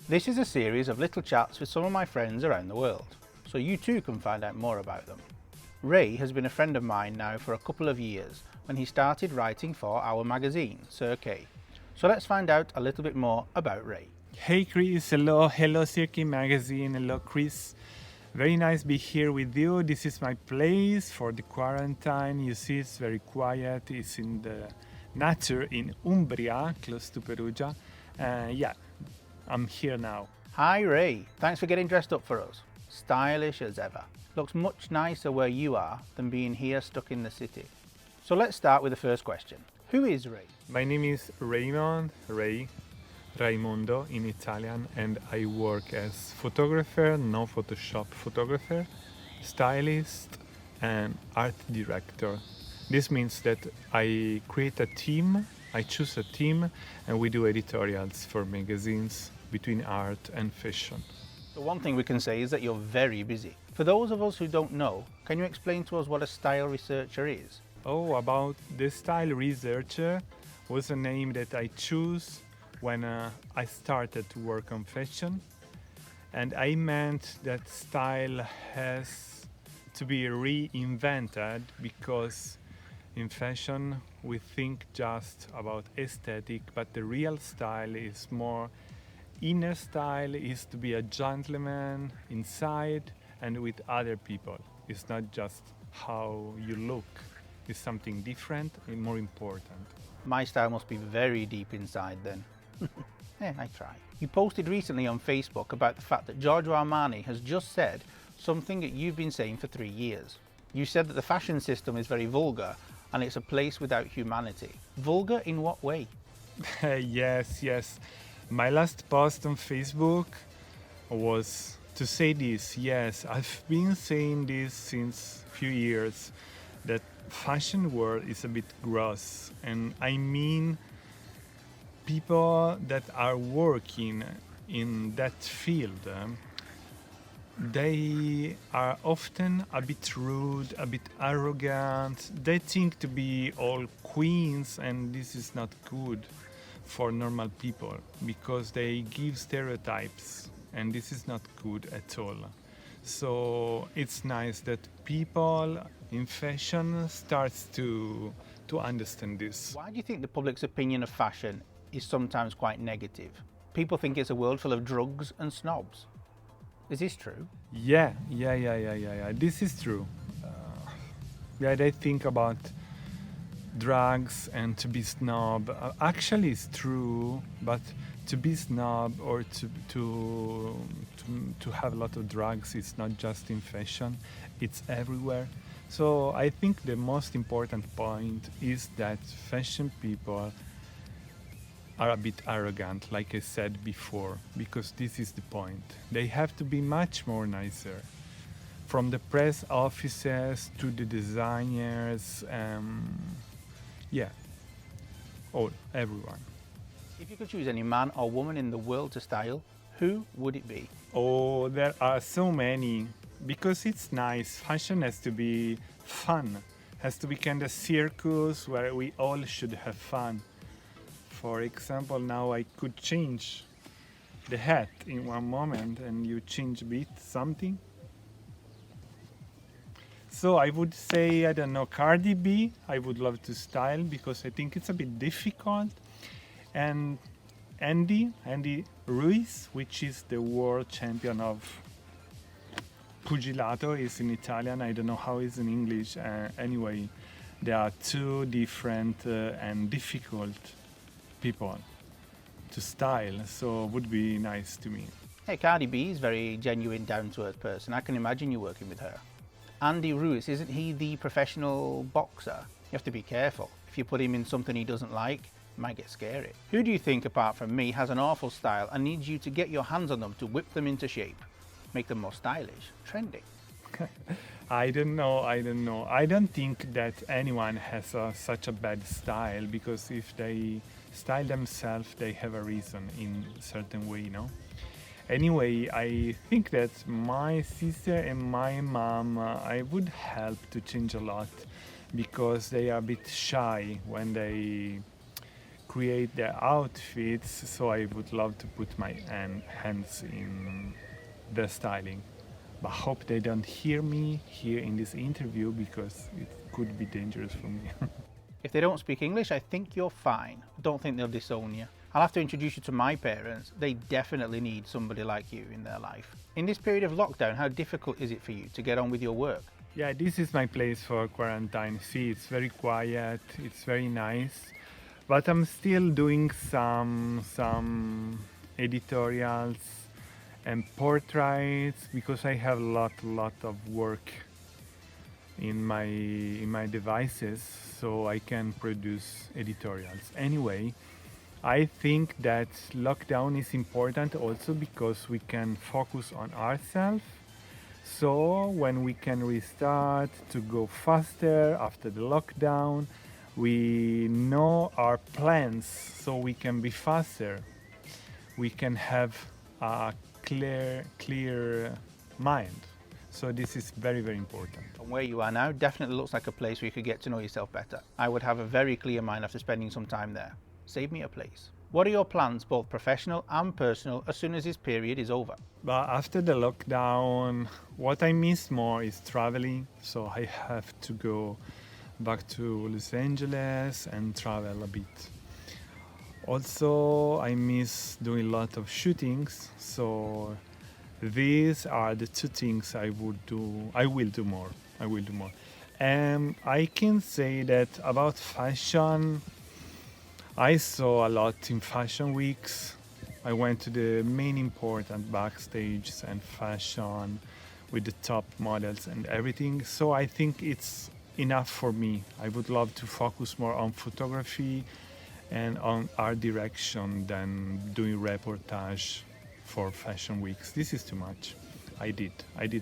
This is a series of little chats with some of my friends around the world, so you too can find out more about them. Ray has been a friend of mine now for a couple of years when he started writing for our magazine, Cirque. So let's find out a little bit more about Ray. Hey Kris, hello Cirque Magazine, hello Kris. Very nice to be here with you. This is my place for the quarantine. You see it's very quiet, it's in the nature in Umbria, close to Perugia. I'm here now. Hi Ray, thanks for getting dressed up for us. Stylish as ever. Looks much nicer where you are than being here stuck in the city. So let's start with the first question. Who is Ray? My name is Raimondo in Italian, and I work as photographer, no Photoshop photographer, stylist, and art director. This means that I create a team, I choose a team, and we do editorials for magazines between art and fashion. The one thing we can say is that you're very busy. For those of us who don't know, can you explain to us what a style researcher is? Oh, about the style researcher was a name that I chose when I started to work on fashion, and I meant that style has to be reinvented because in fashion we think just about aesthetic, but the real style is more inner style, is to be a gentleman inside and with other people. It's not just how you look, it's something different and more important. My style must be very deep inside then. Yeah, I try. You posted recently on Facebook about the fact that Giorgio Armani has just said something that you've been saying for 3 years. You said that the fashion system is very vulgar and it's a place without humanity. Vulgar in what way? Yes. My last post on Facebook was to say this. Yes, I've been saying this since a few years, that fashion world is a bit gross, and I mean people that are working in that field, they are often a bit rude, a bit arrogant. They think to be all queens, and this is not good for normal people because they give stereotypes, and this is not good at all. So it's nice that people in fashion starts to understand this. Why do you think the public's opinion of fashion is sometimes quite negative? People think it's a world full of drugs and snobs. Is this true? Yeah. This is true. They think about drugs and to be snob. Actually, it's true, but to be snob or to have a lot of drugs is not just in fashion; it's everywhere. So I think the most important point is that fashion people are a bit arrogant, like I said before, because this is the point. They have to be much more nicer. From the press offices to the designers, everyone. If you could choose any man or woman in the world to style, who would it be? Oh, there are so many. Because it's nice. Fashion has to be fun. Has to be kind of circus where we all should have fun. For example, now I could change the hat in one moment and you change a bit something. So I would say, I don't know, Cardi B, I would love to style because I think it's a bit difficult. And Andy Ruiz, which is the world champion of Pugilato, is in Italian, I don't know how it's in English. Anyway, there are two different and difficult people to style, so it would be nice to me. Hey, Cardi B is a very genuine, down-to-earth person. I can imagine you working with her. Andy Ruiz, isn't he the professional boxer? You have to be careful. If you put him in something he doesn't like, it might get scary. Who do you think, apart from me, has an awful style and needs you to get your hands on them to whip them into shape? Make them more stylish, trendy? I don't know. I don't think that anyone has such a bad style, because if they style themselves, they have a reason in a certain way, Anyway, I think that my sister and my mom, I would help to change a lot, because they are a bit shy when they create the outfits, so I would love to put my hands in the styling. But I hope they don't hear me here in this interview because it could be dangerous for me. If they don't speak English, I think you're fine. Don't think they'll disown you. I'll have to introduce you to my parents. They definitely need somebody like you in their life. In this period of lockdown, how difficult is it for you to get on with your work? Yeah, this is my place for quarantine. See, it's very quiet, it's very nice, but I'm still doing some editorials and portraits because I have a lot of work in my devices, so I can produce editorials. Anyway, I think that lockdown is important also because we can focus on ourselves. So when we can restart to go faster after the lockdown, we know our plans so we can be faster. We can have a clear mind. So this is very, very important. And where you are now definitely looks like a place where you could get to know yourself better. I would have a very clear mind after spending some time there. Save me a place. What are your plans, both professional and personal, as soon as this period is over? But after the lockdown, what I miss more is traveling. So I have to go back to Los Angeles and travel a bit. Also, I miss doing a lot of shootings. So these are the two things I will do more. And I can say that about fashion, I saw a lot in fashion weeks. I went to the main important backstage and fashion with the top models and everything. So I think it's enough for me. I would love to focus more on photography and on art direction than doing reportage for fashion weeks. This is too much. I did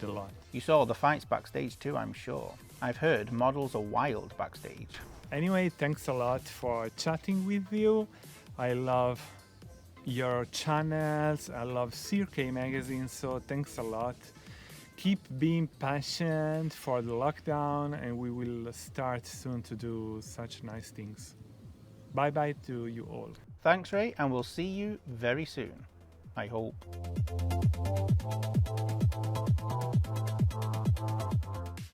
a lot. You saw the fights backstage too, I'm sure. I've heard models are wild backstage. Anyway, thanks a lot for chatting with you. I love your channels. I love Cirque magazine, so thanks a lot. Keep being patient for the lockdown, and we will start soon to do such nice things. Bye bye to you all. Thanks, Ray, and we'll see you very soon. I hope.